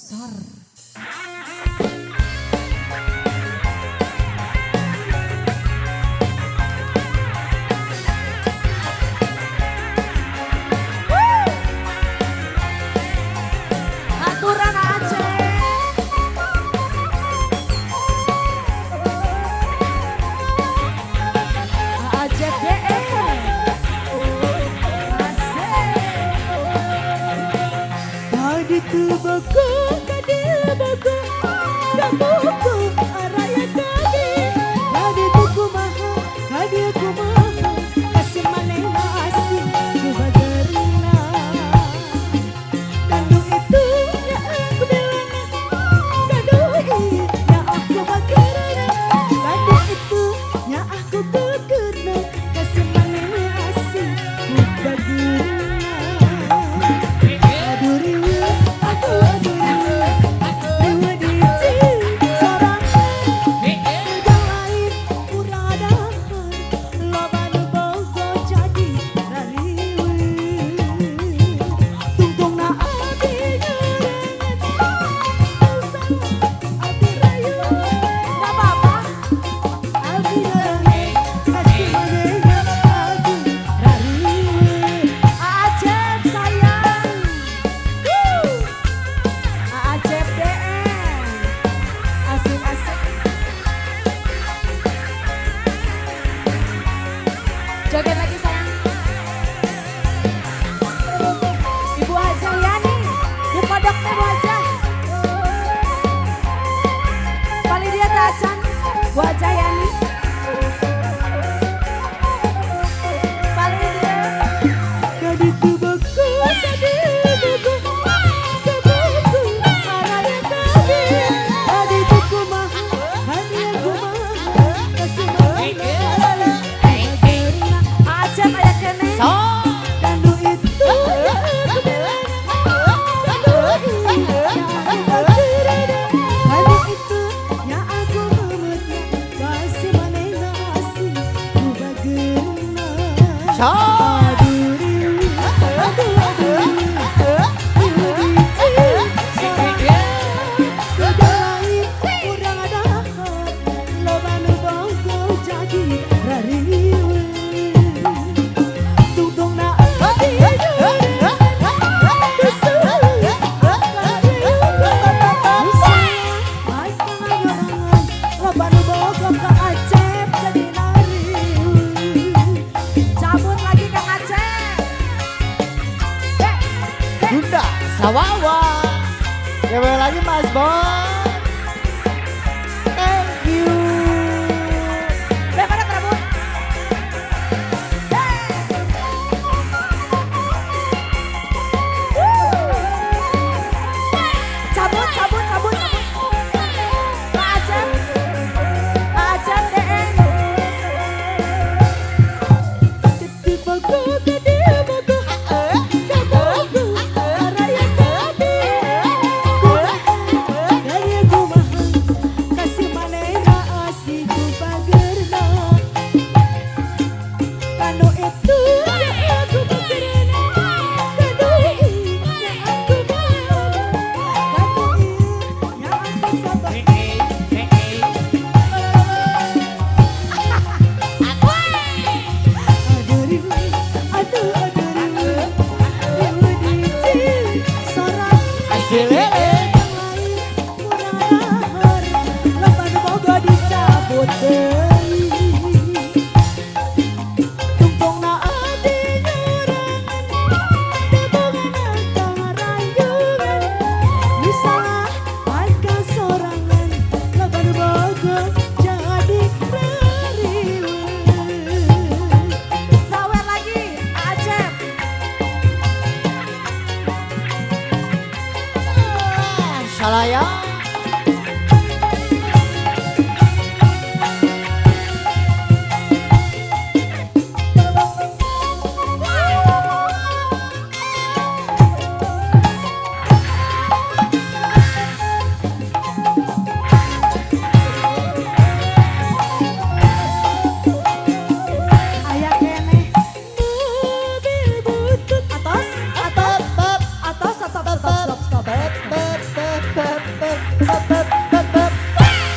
Sor. Aturan Aceh. Aceh DE. Tadi tu baku, tadi baku, baku araya tadi. Tadi tuku maha, tadi aku maha, kasih mana nasi ku bagerina. Kadu itu ya aku bilang, kadu ya aku bagerina. Kadu itu ya aku bagerina, kasih mana nasi ku bagerina. Joget lagi sayang. Ibu Haja Yani, di kodoknya Bu Haja. Paling dia tacan, Bu Haja Yani. Paling dia. Tadi tu baku, tadi baku, baku araya tadi. Tadi tuku maha, tadi aku maha, kasih mana Aceh kayak kene. kadu itu aku bilang, kadu itu ya aku mametnya, kasih mana nasi ku bagerina. Bunda Sawawa. Dewe lagi Mas Bon. Thank you. Daripada kerabut. Cabut, cabut, cabut, cabut. Pak Aceh. Pak Aceh DE. Salaya.